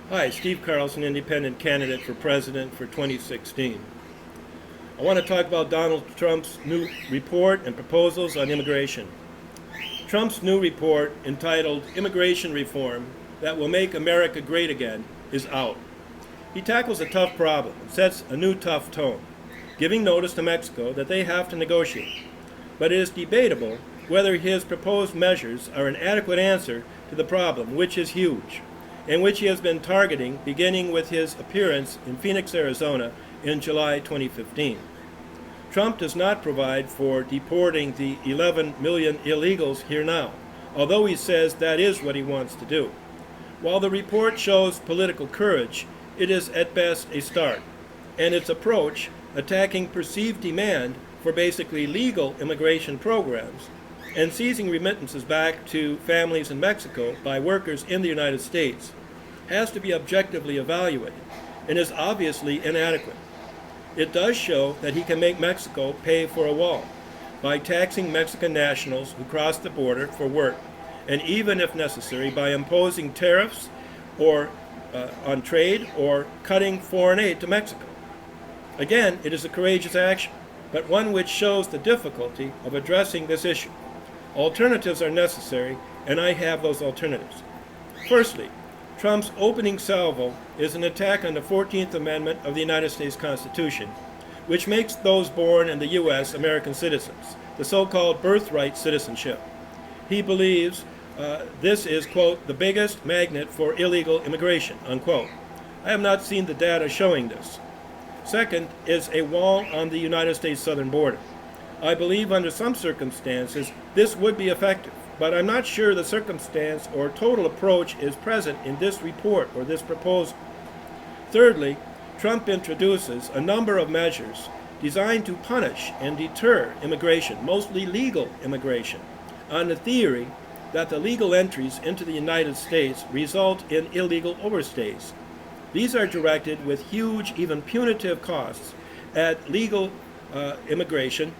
Hi, Steve Carlson, independent candidate for president for 2016. I want to talk about Donald Trump's new report and proposals on immigration. Trump's new report, entitled Immigration Reform That Will Make America Great Again, is out. He tackles a tough problem and sets a new tough tone, giving notice to Mexico that they have to negotiate. But it is debatable whether his proposed measures are an adequate answer to the problem, which is huge, and which he has been targeting beginning with his appearance in Phoenix, Arizona in July 2015. Trump does not provide for deporting the 11 million illegals here now, although he says that is what he wants to do. While the report shows political courage, it is at best a start, and its approach, attacking perceived demand for basically legal immigration programs and seizing remittances back to families in Mexico by workers in the United States, has to be objectively evaluated and is obviously inadequate. It does show that he can make Mexico pay for a wall by taxing Mexican nationals who cross the border for work, and even if necessary by imposing tariffs or on trade or cutting foreign aid to Mexico. Again, it is a courageous action, but one which shows the difficulty of addressing this issue. Alternatives are necessary, and I have those alternatives. Firstly, Trump's opening salvo is an attack on the 14th Amendment of the United States Constitution, which makes those born in the U.S. American citizens, the so-called birthright citizenship. He believes this is, quote, the biggest magnet for illegal immigration, unquote. I have not seen the data showing this. Second is a wall on the United States southern border. I believe under some circumstances this would be effective, but I'm not sure the circumstance or total approach is present in this report or this proposal. Thirdly, Trump introduces a number of measures designed to punish and deter immigration, mostly legal immigration, on the theory that the legal entries into the United States result in illegal overstays. These are directed with huge, even punitive costs at legal immigration,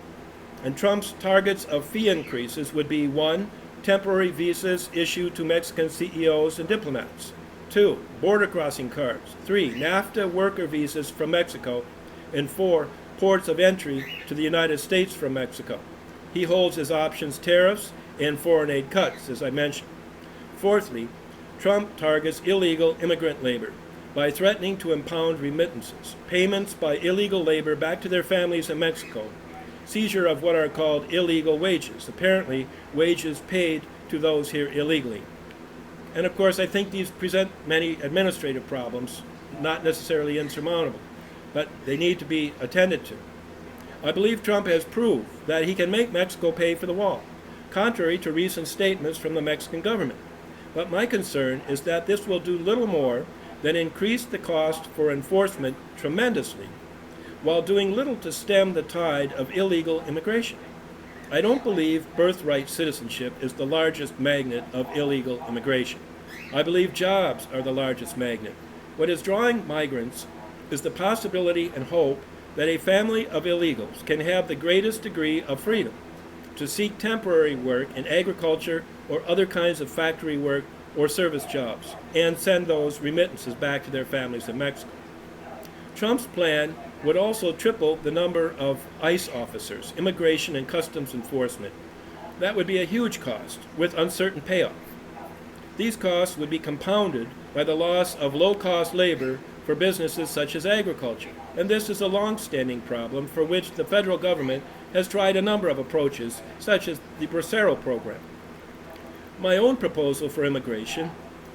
and Trump's targets of fee increases would be 1. Temporary visas issued to Mexican CEOs and diplomats. 2. Border crossing cards. 3. NAFTA worker visas from Mexico. And 4. Ports of entry to the United States from Mexico. He holds as options tariffs and foreign aid cuts, as I mentioned. Fourthly, Trump targets illegal immigrant labor by threatening to impound remittances, payments by illegal labor back to their families in Mexico, seizure of what are called illegal wages, apparently wages paid to those here illegally. And of course, I think these present many administrative problems, not necessarily insurmountable, but they need to be attended to. I believe Trump has proved that he can make Mexico pay for the wall, contrary to recent statements from the Mexican government. But my concern is that this will do little more than increase the cost for enforcement tremendously, while doing little to stem the tide of illegal immigration. I don't believe birthright citizenship is the largest magnet of illegal immigration. I believe jobs are the largest magnet. What is drawing migrants is the possibility and hope that a family of illegals can have the greatest degree of freedom to seek temporary work in agriculture or other kinds of factory work or service jobs, and send those remittances back to their families in Mexico. Trump's plan would also triple the number of ICE officers, Immigration and Customs Enforcement. That would be a huge cost with uncertain payoff. These costs would be compounded by the loss of low-cost labor for businesses such as agriculture, and this is a long-standing problem for which the federal government has tried a number of approaches, such as the Bracero program. My own proposal for immigration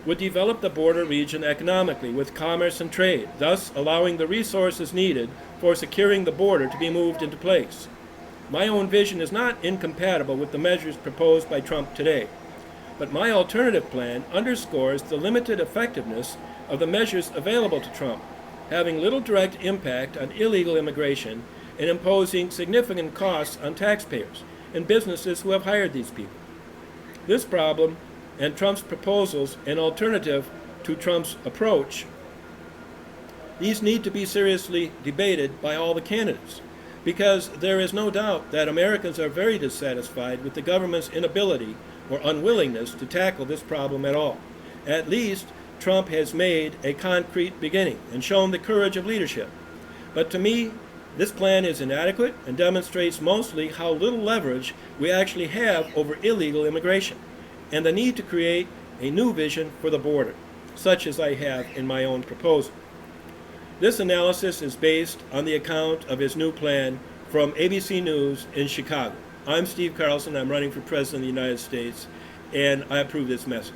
would develop the border region economically with commerce and trade, thus allowing the resources needed for securing the border to be moved into place. My own vision is not incompatible with the measures proposed by Trump today, but my alternative plan underscores the limited effectiveness of the measures available to Trump, having little direct impact on illegal immigration and imposing significant costs on taxpayers and businesses who have hired these people. This problem and Trump's proposals an alternative to Trump's approach, these need to be seriously debated by all the candidates, because there is no doubt that Americans are very dissatisfied with the government's inability or unwillingness to tackle this problem at all. At least Trump has made a concrete beginning and shown the courage of leadership. But to me, this plan is inadequate and demonstrates mostly how little leverage we actually have over illegal immigration and the need to create a new vision for the border, such as I have in my own proposal. This analysis is based on the account of his new plan from ABC News in Chicago. I'm Steve Carlson. I'm running for President of the United States, and I approve this message.